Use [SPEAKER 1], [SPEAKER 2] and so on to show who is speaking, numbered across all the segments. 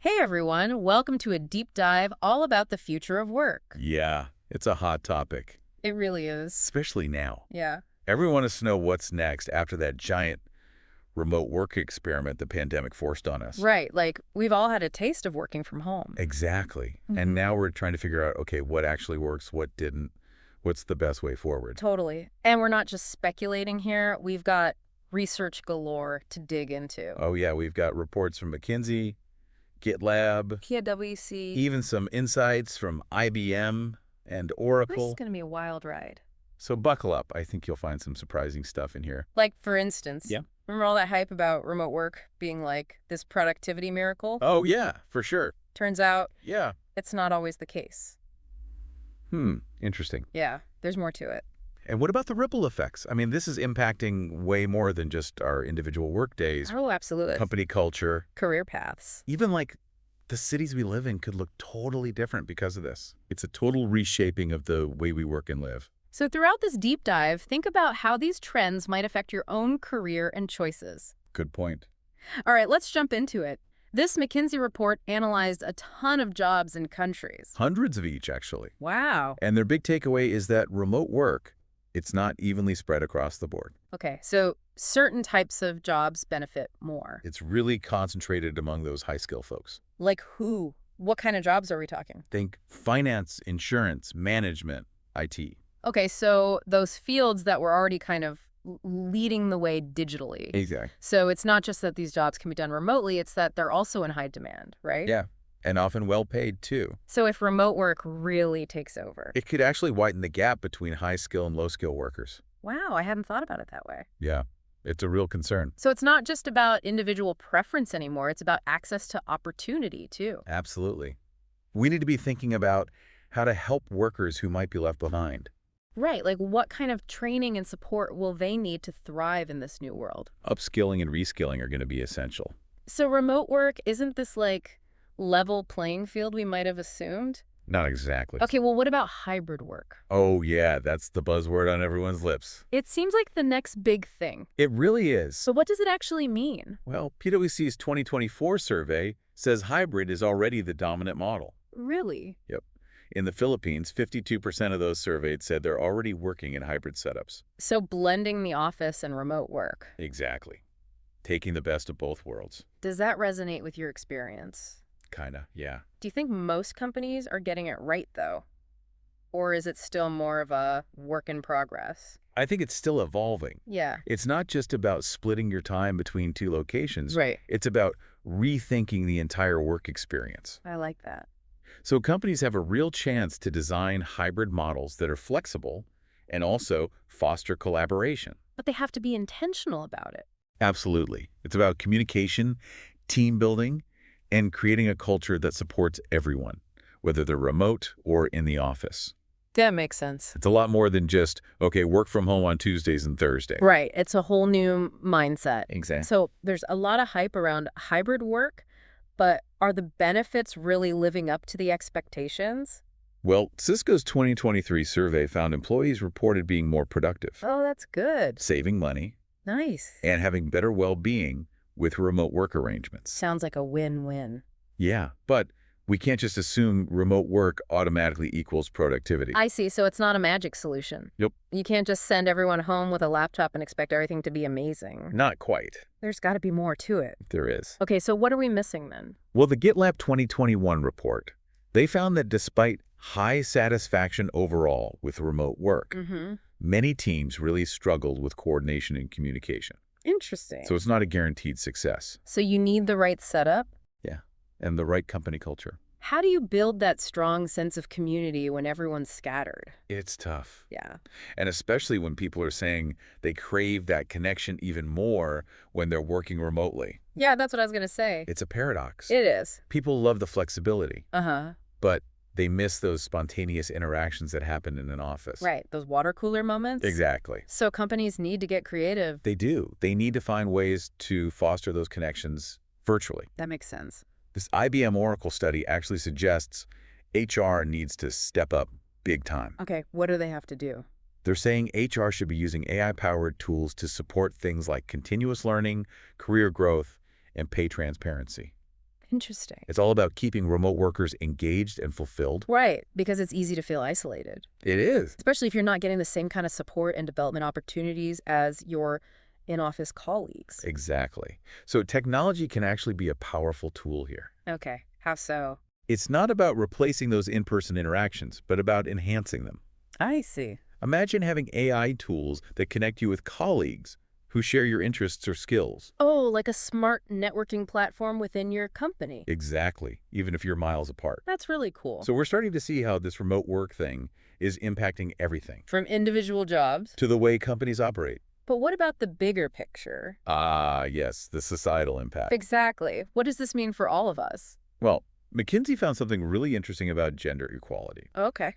[SPEAKER 1] Hey everyone, welcome to a deep dive all about the future of work.
[SPEAKER 2] Yeah, it's a hot topic,
[SPEAKER 1] It really is.
[SPEAKER 2] especially now.
[SPEAKER 1] Yeah.
[SPEAKER 2] Everyone wants to know what's next after that giant remote work experiment the pandemic forced on us.
[SPEAKER 1] Right, like we've all had a taste of working from home.
[SPEAKER 2] Exactly. And
[SPEAKER 1] Mhm.
[SPEAKER 2] now we're trying to figure out, okay, what actually works, what didn't, what's the best way forward.
[SPEAKER 1] Totally. And we're not just speculating here, we've got research galore to dig into.
[SPEAKER 2] Oh, yeah, we've got reports from McKinsey, GitLab,
[SPEAKER 1] PwC.
[SPEAKER 2] even some insights from IBM and
[SPEAKER 1] This is
[SPEAKER 2] Oracle.
[SPEAKER 1] going to be a wild ride.
[SPEAKER 2] So buckle up. I think you'll find some surprising stuff in here.
[SPEAKER 1] Like, for instance,
[SPEAKER 2] Yeah.
[SPEAKER 1] remember all that hype about remote work being like this productivity miracle?
[SPEAKER 2] Oh, yeah, for sure.
[SPEAKER 1] Turns out
[SPEAKER 2] Yeah.
[SPEAKER 1] it's not always the case.
[SPEAKER 2] Interesting.
[SPEAKER 1] Yeah, there's more to it.
[SPEAKER 2] And what about the ripple effects? I mean, this is impacting way more than just our individual work days,
[SPEAKER 1] Oh, absolutely.
[SPEAKER 2] company culture.
[SPEAKER 1] Career paths.
[SPEAKER 2] Even like the cities we live in could look totally different because of this. It's a total reshaping of the way we work and live.
[SPEAKER 1] So throughout this deep dive, think about how these trends might affect your own career and choices.
[SPEAKER 2] Good point.
[SPEAKER 1] All right, let's jump into it. This McKinsey report analyzed a ton of jobs and countries.
[SPEAKER 2] Hundreds of each, actually.
[SPEAKER 1] Wow.
[SPEAKER 2] And their big takeaway is that remote work, it's not evenly spread across the board.
[SPEAKER 1] Okay, so certain types of jobs benefit more.
[SPEAKER 2] It's really concentrated among those high-skill folks.
[SPEAKER 1] Like who? What kind of jobs are we talking?
[SPEAKER 2] Think finance, insurance, management, IT.
[SPEAKER 1] Okay, so those fields that were already kind of leading the way digitally.
[SPEAKER 2] Exactly.
[SPEAKER 1] So it's not just that these jobs can be done remotely, it's that they're also in high demand, right?
[SPEAKER 2] Yeah, and often well-paid, too.
[SPEAKER 1] So if remote work really takes over.
[SPEAKER 2] It could actually widen the gap between high-skill and low-skill workers.
[SPEAKER 1] Wow, I hadn't thought about it that way.
[SPEAKER 2] Yeah, it's a real concern.
[SPEAKER 1] So it's not just about individual preference anymore, it's about access to opportunity too.
[SPEAKER 2] Absolutely. We need to be thinking about how to help workers who might be left behind.
[SPEAKER 1] Right, like what kind of training and support will they need to thrive in this new world?
[SPEAKER 2] Upskilling and reskilling are going to be essential.
[SPEAKER 1] So remote work, isn't this like level playing field we might have assumed?
[SPEAKER 2] Not exactly.
[SPEAKER 1] Okay, well, what about hybrid work?
[SPEAKER 2] Oh, yeah, that's the buzzword on everyone's lips.
[SPEAKER 1] It seems like the next big thing.
[SPEAKER 2] It really is.
[SPEAKER 1] So what does it actually mean?
[SPEAKER 2] Well, PwC's 2024 survey says hybrid is already the dominant model.
[SPEAKER 1] Really?
[SPEAKER 2] Yep. In the Philippines, 52% of those surveyed said they're already working in hybrid setups.
[SPEAKER 1] So blending the office and remote work.
[SPEAKER 2] Exactly. Taking the best of both worlds.
[SPEAKER 1] Does that resonate with your experience?
[SPEAKER 2] Kinda, yeah.
[SPEAKER 1] Do you think most companies are getting it right, though? Or is it still more of a work in progress?
[SPEAKER 2] I think it's still evolving.
[SPEAKER 1] Yeah.
[SPEAKER 2] It's not just about splitting your time between two locations.
[SPEAKER 1] Right.
[SPEAKER 2] It's about rethinking the entire work experience.
[SPEAKER 1] I like that.
[SPEAKER 2] So companies have a real chance to design hybrid models that are flexible and also foster collaboration.
[SPEAKER 1] But they have to be intentional about it.
[SPEAKER 2] Absolutely. It's about communication, team building, and creating a culture that supports everyone, whether they're remote or in the office.
[SPEAKER 1] That makes sense.
[SPEAKER 2] It's a lot more than just, okay, work from home on Tuesdays and Thursdays.
[SPEAKER 1] Right. It's a whole new mindset.
[SPEAKER 2] Exactly.
[SPEAKER 1] So there's a lot of hype around hybrid work, but are the benefits really living up to the expectations?
[SPEAKER 2] Well, Cisco's 2023 survey found employees reported being more productive,
[SPEAKER 1] Oh, that's good.
[SPEAKER 2] saving money,
[SPEAKER 1] Nice.
[SPEAKER 2] and having better well-being with remote work arrangements.
[SPEAKER 1] Sounds like a win-win.
[SPEAKER 2] Yeah, but we can't just assume remote work automatically equals productivity.
[SPEAKER 1] I see. So it's not a magic solution.
[SPEAKER 2] Yep.
[SPEAKER 1] You can't just send everyone home with a laptop and expect everything to be amazing.
[SPEAKER 2] Not quite.
[SPEAKER 1] There's got to be more to it.
[SPEAKER 2] There is.
[SPEAKER 1] Okay, so what are we missing then?
[SPEAKER 2] Well, the GitLab 2021 report, they found that despite high satisfaction overall with remote work,
[SPEAKER 1] Mm-hmm.
[SPEAKER 2] many teams really struggled with coordination and communication.
[SPEAKER 1] Interesting.
[SPEAKER 2] So it's not a guaranteed success.
[SPEAKER 1] So you need the right setup?
[SPEAKER 2] Yeah, and the right company culture.
[SPEAKER 1] How do you build that strong sense of community when everyone's scattered?
[SPEAKER 2] It's tough.
[SPEAKER 1] Yeah.
[SPEAKER 2] And especially when people are saying they crave that connection even more when they're working remotely.
[SPEAKER 1] Yeah, that's what I was going to say.
[SPEAKER 2] It's a paradox.
[SPEAKER 1] It is.
[SPEAKER 2] People love the flexibility,
[SPEAKER 1] Uh-huh.
[SPEAKER 2] but they miss those spontaneous interactions that happen in an office.
[SPEAKER 1] Right. Those water cooler moments?
[SPEAKER 2] Exactly.
[SPEAKER 1] So companies need to get creative.
[SPEAKER 2] They do. They need to find ways to foster those connections virtually.
[SPEAKER 1] That makes sense.
[SPEAKER 2] This IBM Oracle study actually suggests HR needs to step up big time.
[SPEAKER 1] Okay, what do they have to do?
[SPEAKER 2] They're saying HR should be using AI-powered tools to support things like continuous learning, career growth, and pay transparency.
[SPEAKER 1] Interesting.
[SPEAKER 2] It's all about keeping remote workers engaged and fulfilled.
[SPEAKER 1] Right, because it's easy to feel isolated,
[SPEAKER 2] It is.
[SPEAKER 1] especially if you're not getting the same kind of support and development opportunities as your in-office colleagues.
[SPEAKER 2] Exactly. So technology can actually be a powerful tool here.
[SPEAKER 1] Okay, how so?
[SPEAKER 2] It's not about replacing those in-person interactions, but about enhancing them.
[SPEAKER 1] I see.
[SPEAKER 2] Imagine having AI tools that connect you with colleagues who share your interests or skills.
[SPEAKER 1] Oh, like a smart networking platform within your company.
[SPEAKER 2] Exactly, even if you're miles apart.
[SPEAKER 1] That's really cool.
[SPEAKER 2] So we're starting to see how this remote work thing is impacting everything,
[SPEAKER 1] From individual jobs.
[SPEAKER 2] to the way companies operate.
[SPEAKER 1] But what about the bigger picture?
[SPEAKER 2] Ah, yes, the societal impact.
[SPEAKER 1] Exactly. What does this mean for all of us?
[SPEAKER 2] Well, McKinsey found something really interesting about gender equality.
[SPEAKER 1] Okay.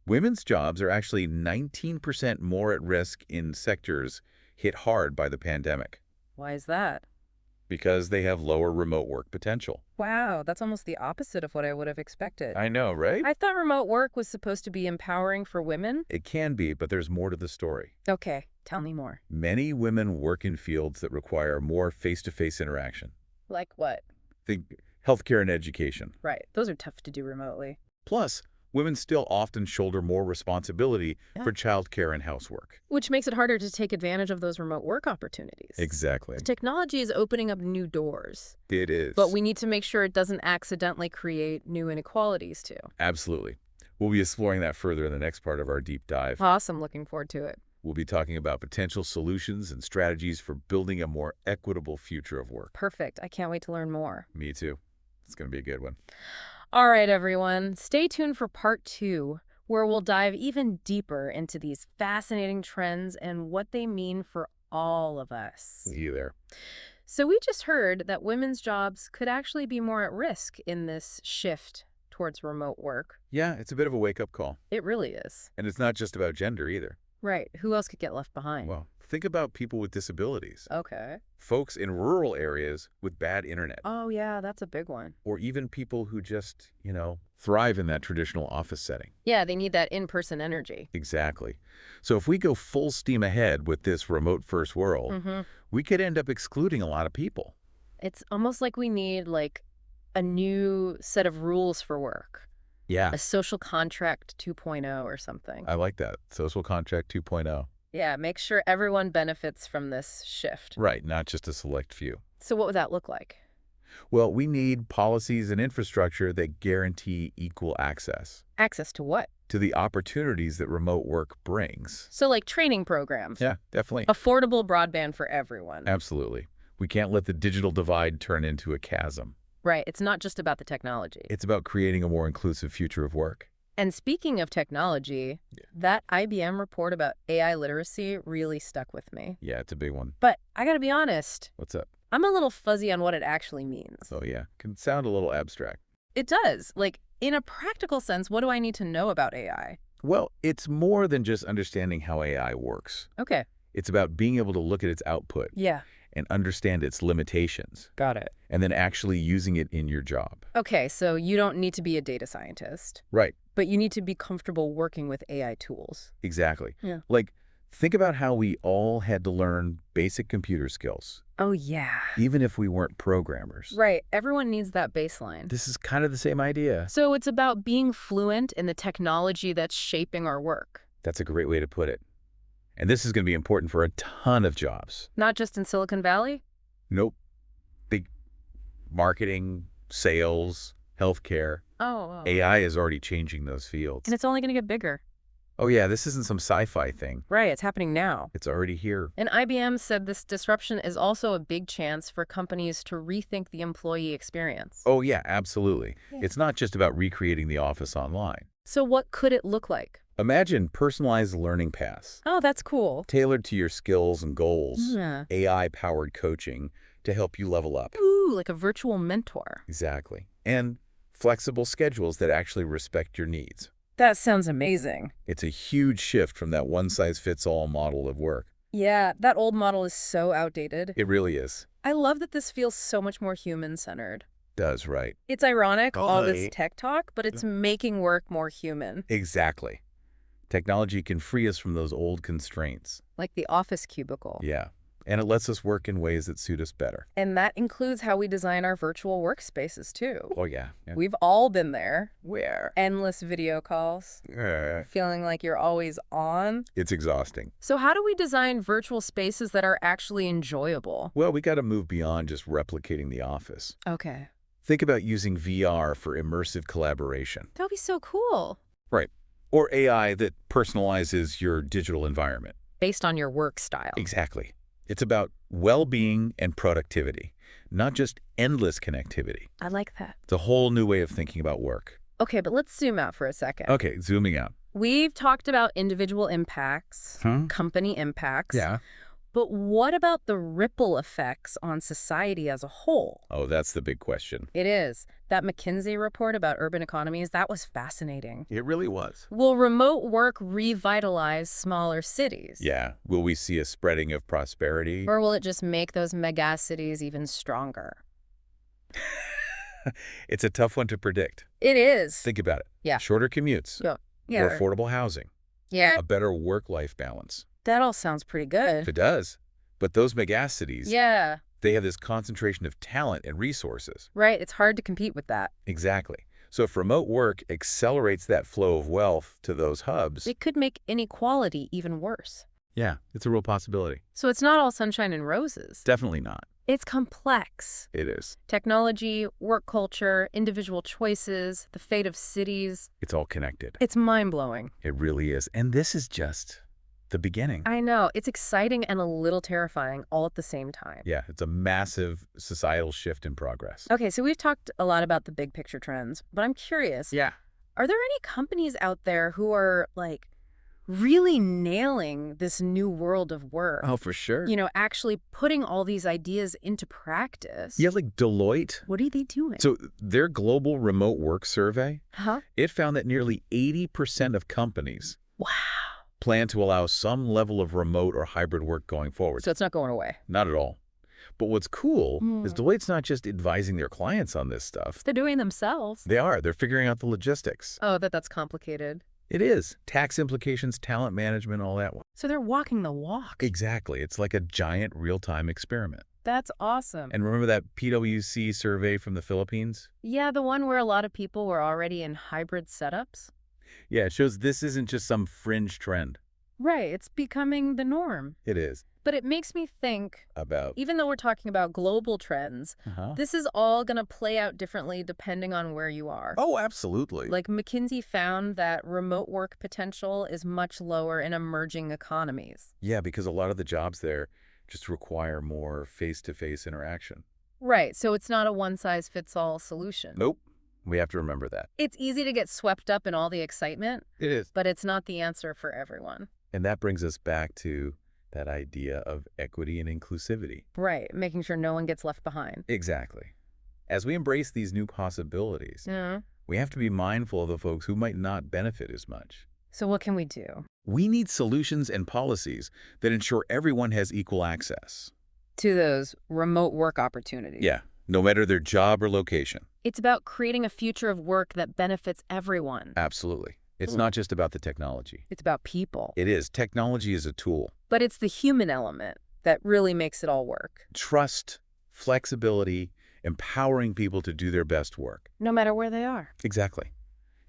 [SPEAKER 2] Women's jobs are actually 19% more at risk in sectors hit hard by the pandemic
[SPEAKER 1] Why is that?
[SPEAKER 2] because they have lower remote work potential.
[SPEAKER 1] Wow, that's almost the opposite of what I would have expected.
[SPEAKER 2] I know, right?
[SPEAKER 1] I thought remote work was supposed to be empowering for women.
[SPEAKER 2] It can be, but there's more to the story.
[SPEAKER 1] Okay, tell me more.
[SPEAKER 2] Many women work in fields that require more face-to-face interaction.
[SPEAKER 1] Like what?
[SPEAKER 2] Think healthcare and education.
[SPEAKER 1] Right, those are tough to do remotely.
[SPEAKER 2] Plus, women still often shoulder more responsibility
[SPEAKER 1] Yeah.
[SPEAKER 2] for childcare and housework.
[SPEAKER 1] Which makes it harder to take advantage of those remote work opportunities.
[SPEAKER 2] Exactly.
[SPEAKER 1] The technology is opening up new doors,
[SPEAKER 2] It is.
[SPEAKER 1] but we need to make sure it doesn't accidentally create new inequalities too.
[SPEAKER 2] Absolutely. We'll be exploring that further in the next part of our deep dive.
[SPEAKER 1] Awesome, looking forward to it.
[SPEAKER 2] We'll be talking about potential solutions and strategies for building a more equitable future of work.
[SPEAKER 1] Perfect, I can't wait to learn more.
[SPEAKER 2] Me too. It's going to be a good one.
[SPEAKER 1] All right, everyone, stay tuned for part 2, where we'll dive even deeper into these fascinating trends and what they mean for all of us.
[SPEAKER 2] See you there.
[SPEAKER 1] So we just heard that women's jobs could actually be more at risk in this shift towards remote work.
[SPEAKER 2] Yeah, it's a bit of a wake-up call.
[SPEAKER 1] It really is.
[SPEAKER 2] And it's not just about gender either.
[SPEAKER 1] Right. Who else could get left behind?
[SPEAKER 2] Well, think about people with disabilities,
[SPEAKER 1] Okay.
[SPEAKER 2] folks in rural areas with bad internet,
[SPEAKER 1] Oh, yeah, that's a big one.
[SPEAKER 2] or even people who just, thrive in that traditional office setting.
[SPEAKER 1] Yeah, they need that in-person energy.
[SPEAKER 2] Exactly. So if we go full steam ahead with this remote-first world,
[SPEAKER 1] Mm-hmm.
[SPEAKER 2] we could end up excluding a lot of people.
[SPEAKER 1] It's almost like we need, like, a new set of rules for work.
[SPEAKER 2] Yeah.
[SPEAKER 1] A social contract 2.0 or something.
[SPEAKER 2] I like that. Social contract 2.0.
[SPEAKER 1] Yeah, make sure everyone benefits from this shift.
[SPEAKER 2] Right, not just a select few.
[SPEAKER 1] So what would that look like?
[SPEAKER 2] Well, we need policies and infrastructure that guarantee equal access
[SPEAKER 1] Access to what?
[SPEAKER 2] to the opportunities that remote work brings.
[SPEAKER 1] So like training programs.
[SPEAKER 2] Yeah, definitely.
[SPEAKER 1] Affordable broadband for everyone.
[SPEAKER 2] Absolutely. We can't let the digital divide turn into a chasm.
[SPEAKER 1] Right, it's not just about the technology.
[SPEAKER 2] It's about creating a more inclusive future of work.
[SPEAKER 1] And speaking of technology, that IBM report about AI literacy really stuck with me.
[SPEAKER 2] Yeah, it's a big one.
[SPEAKER 1] But I gotta be honest,
[SPEAKER 2] What's up?
[SPEAKER 1] I'm a little fuzzy on what it actually means.
[SPEAKER 2] Oh, yeah. Can sound a little abstract.
[SPEAKER 1] It does. Like, in a practical sense, what do I need to know about AI?
[SPEAKER 2] Well, it's more than just understanding how AI works.
[SPEAKER 1] Okay.
[SPEAKER 2] It's about being able to look at its output
[SPEAKER 1] Yeah.
[SPEAKER 2] and understand its limitations,
[SPEAKER 1] Got it.
[SPEAKER 2] and then actually using it in your job.
[SPEAKER 1] Okay, so you don't need to be a data scientist,
[SPEAKER 2] Right.
[SPEAKER 1] but you need to be comfortable working with AI tools.
[SPEAKER 2] Exactly.
[SPEAKER 1] Yeah.
[SPEAKER 2] Like, think about how we all had to learn basic computer skills,
[SPEAKER 1] Oh, yeah.
[SPEAKER 2] even if we weren't programmers.
[SPEAKER 1] Right. Everyone needs that baseline.
[SPEAKER 2] This is kind of the same idea.
[SPEAKER 1] So it's about being fluent in the technology that's shaping our work,
[SPEAKER 2] That's a great way to put it. And this is going to be important for a ton of jobs.
[SPEAKER 1] not just in Silicon Valley.
[SPEAKER 2] Nope. Big marketing, sales, healthcare.
[SPEAKER 1] Oh.
[SPEAKER 2] AI is already changing those fields.
[SPEAKER 1] And it's only going to get bigger.
[SPEAKER 2] Oh, yeah, this isn't some sci-fi thing.
[SPEAKER 1] Right. It's happening now.
[SPEAKER 2] It's already here.
[SPEAKER 1] And IBM said this disruption is also a big chance for companies to rethink the employee experience.
[SPEAKER 2] Oh, yeah, absolutely.
[SPEAKER 1] Yeah.
[SPEAKER 2] It's not just about recreating the office online.
[SPEAKER 1] So what could it look like?
[SPEAKER 2] Imagine personalized learning paths,
[SPEAKER 1] Oh, that's cool.
[SPEAKER 2] tailored to your skills and goals,
[SPEAKER 1] Yeah.
[SPEAKER 2] AI-powered coaching to help you level up.
[SPEAKER 1] Ooh, like a virtual mentor.
[SPEAKER 2] Exactly. And flexible schedules that actually respect your needs.
[SPEAKER 1] That sounds amazing.
[SPEAKER 2] It's a huge shift from that one-size-fits-all model of work.
[SPEAKER 1] Yeah, that old model is so outdated.
[SPEAKER 2] It really is.
[SPEAKER 1] I love that this feels so much more human-centered.
[SPEAKER 2] Does, right?
[SPEAKER 1] It's ironic, all this
[SPEAKER 2] Totally.
[SPEAKER 1] tech talk, but it's making work more human.
[SPEAKER 2] Exactly. Technology can free us from those old constraints.
[SPEAKER 1] Like the office cubicle.
[SPEAKER 2] Yeah. And it lets us work in ways that suit us better.
[SPEAKER 1] And that includes how we design our virtual workspaces, too.
[SPEAKER 2] Oh, yeah.
[SPEAKER 1] We've all been there.
[SPEAKER 2] Where?
[SPEAKER 1] Endless video calls, feeling like you're always on.
[SPEAKER 2] It's exhausting.
[SPEAKER 1] So how do we design virtual spaces that are actually enjoyable?
[SPEAKER 2] Well, we got to move beyond just replicating the office.
[SPEAKER 1] Okay.
[SPEAKER 2] Think about using VR for immersive collaboration.
[SPEAKER 1] That would be so cool.
[SPEAKER 2] Right. Or AI that personalizes your digital environment.
[SPEAKER 1] Based on your work style.
[SPEAKER 2] Exactly. It's about well-being and productivity, not just endless connectivity.
[SPEAKER 1] I like that.
[SPEAKER 2] It's a whole new way of thinking about work.
[SPEAKER 1] Okay, but let's zoom out for a second.
[SPEAKER 2] Okay, zooming out.
[SPEAKER 1] We've talked about individual impacts, company impacts.
[SPEAKER 2] Yeah.
[SPEAKER 1] But what about the ripple effects on society as a whole?
[SPEAKER 2] Oh, that's the big question.
[SPEAKER 1] It is. That McKinsey report about urban economies, that was fascinating.
[SPEAKER 2] It really was.
[SPEAKER 1] Will remote work revitalize smaller cities?
[SPEAKER 2] Yeah. Will we see a spreading of prosperity?
[SPEAKER 1] Or will it just make those megacities even stronger?
[SPEAKER 2] It's a tough one to predict.
[SPEAKER 1] It is.
[SPEAKER 2] Think about it.
[SPEAKER 1] Yeah.
[SPEAKER 2] Shorter commutes.
[SPEAKER 1] Yeah.
[SPEAKER 2] More affordable housing.
[SPEAKER 1] Yeah.
[SPEAKER 2] A better work-life balance.
[SPEAKER 1] That all sounds pretty good.
[SPEAKER 2] It does. But those megacities,
[SPEAKER 1] Yeah.
[SPEAKER 2] they have this concentration of talent and resources.
[SPEAKER 1] Right. It's hard to compete with that.
[SPEAKER 2] Exactly. So if remote work accelerates that flow of wealth to those hubs,
[SPEAKER 1] It could make inequality even worse.
[SPEAKER 2] yeah, it's a real possibility.
[SPEAKER 1] So it's not all sunshine and roses.
[SPEAKER 2] Definitely not.
[SPEAKER 1] It's complex.
[SPEAKER 2] It is.
[SPEAKER 1] Technology, work culture, individual choices, the fate of cities.
[SPEAKER 2] It's all connected.
[SPEAKER 1] It's mind-blowing.
[SPEAKER 2] It really is. And this is just the beginning.
[SPEAKER 1] I know. It's exciting and a little terrifying all at the same time.
[SPEAKER 2] Yeah, it's a massive societal shift in progress.
[SPEAKER 1] Okay, so we've talked a lot about the big picture trends, but I'm curious.
[SPEAKER 2] Yeah.
[SPEAKER 1] Are there any companies out there who are, like, really nailing this new world of work?
[SPEAKER 2] Oh, for sure.
[SPEAKER 1] You know, actually putting all these ideas into practice?
[SPEAKER 2] Yeah, like Deloitte.
[SPEAKER 1] What are they doing?
[SPEAKER 2] So their global remote work survey,
[SPEAKER 1] Huh?
[SPEAKER 2] it found that nearly 80% of companies
[SPEAKER 1] Wow.
[SPEAKER 2] plan to allow some level of remote or hybrid work going forward.
[SPEAKER 1] So it's not going away.
[SPEAKER 2] Not at all. But what's cool is Deloitte's not just advising their clients on this stuff.
[SPEAKER 1] They're doing themselves.
[SPEAKER 2] They are. They're figuring out the logistics.
[SPEAKER 1] Oh, that's complicated.
[SPEAKER 2] It is. Tax implications, talent management, all that.
[SPEAKER 1] So they're walking the walk.
[SPEAKER 2] Exactly. It's like a giant real-time experiment.
[SPEAKER 1] That's awesome.
[SPEAKER 2] And remember that PwC survey from the Philippines?
[SPEAKER 1] Yeah, the one where a lot of people were already in hybrid setups.
[SPEAKER 2] Yeah, it shows this isn't just some fringe trend.
[SPEAKER 1] Right, it's becoming the norm.
[SPEAKER 2] It is.
[SPEAKER 1] But it makes me think,
[SPEAKER 2] About.
[SPEAKER 1] even though we're talking about global trends, this is all going to play out differently depending on where you are.
[SPEAKER 2] Oh, absolutely.
[SPEAKER 1] Like McKinsey found that remote work potential is much lower in emerging economies.
[SPEAKER 2] Yeah, because a lot of the jobs there just require more face-to-face interaction.
[SPEAKER 1] Right, so it's not a one-size-fits-all solution.
[SPEAKER 2] Nope. We have to remember that.
[SPEAKER 1] It's easy to get swept up in all the excitement,
[SPEAKER 2] It is.
[SPEAKER 1] but it's not the answer for everyone.
[SPEAKER 2] And that brings us back to that idea of equity and inclusivity.
[SPEAKER 1] Right, making sure no one gets left behind.
[SPEAKER 2] Exactly. As we embrace these new possibilities,
[SPEAKER 1] Yeah.
[SPEAKER 2] we have to be mindful of the folks who might not benefit as much.
[SPEAKER 1] So what can we do?
[SPEAKER 2] We need solutions and policies that ensure everyone has equal access.
[SPEAKER 1] To those remote work opportunities.
[SPEAKER 2] Yeah, no matter their job or location.
[SPEAKER 1] It's about creating a future of work that benefits everyone.
[SPEAKER 2] Absolutely. It's not just about the technology.
[SPEAKER 1] It's about people.
[SPEAKER 2] It is. Technology is a tool.
[SPEAKER 1] But it's the human element that really makes it all work.
[SPEAKER 2] Trust, flexibility, empowering people to do their best work.
[SPEAKER 1] No matter where they are.
[SPEAKER 2] Exactly.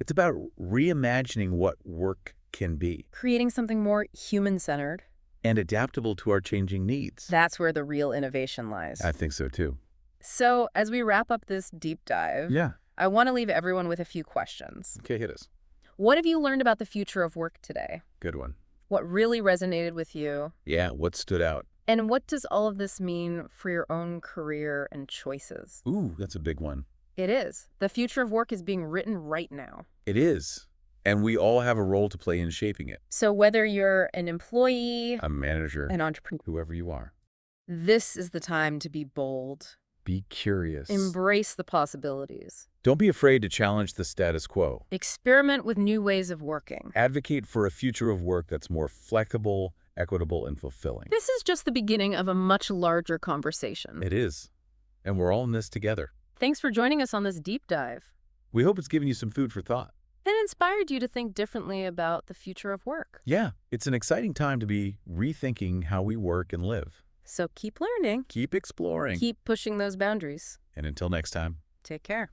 [SPEAKER 2] It's about reimagining what work can be
[SPEAKER 1] Creating something more human-centered.
[SPEAKER 2] and adaptable to our changing needs.
[SPEAKER 1] That's where the real innovation lies.
[SPEAKER 2] I think so too.
[SPEAKER 1] So as we wrap up this deep dive,
[SPEAKER 2] Yeah.
[SPEAKER 1] I want to leave everyone with a few questions.
[SPEAKER 2] Okay, hit us.
[SPEAKER 1] What have you learned about the future of work today?
[SPEAKER 2] Good one.
[SPEAKER 1] What really resonated with you?
[SPEAKER 2] Yeah, what stood out?
[SPEAKER 1] And what does all of this mean for your own career and choices?
[SPEAKER 2] Ooh, that's a big one.
[SPEAKER 1] It is. The future of work is being written right now.
[SPEAKER 2] It is. And we all have a role to play in shaping it.
[SPEAKER 1] So whether you're an employee,
[SPEAKER 2] A manager,
[SPEAKER 1] an entrepreneur,
[SPEAKER 2] whoever you are.
[SPEAKER 1] this is the time to be bold.
[SPEAKER 2] Be curious.
[SPEAKER 1] Embrace the possibilities.
[SPEAKER 2] Don't be afraid to challenge the status quo.
[SPEAKER 1] Experiment with new ways of working.
[SPEAKER 2] Advocate for a future of work that's more flexible, equitable, and fulfilling.
[SPEAKER 1] This is just the beginning of a much larger conversation.
[SPEAKER 2] It is. And we're all in this together.
[SPEAKER 1] Thanks for joining us on this deep dive.
[SPEAKER 2] We hope it's given you some food for thought.
[SPEAKER 1] And inspired you to think differently about the future of work.
[SPEAKER 2] Yeah, it's an exciting time to be rethinking how we work and live.
[SPEAKER 1] So keep learning,
[SPEAKER 2] Keep exploring.
[SPEAKER 1] keep pushing those boundaries.
[SPEAKER 2] And until next time.
[SPEAKER 1] Take care.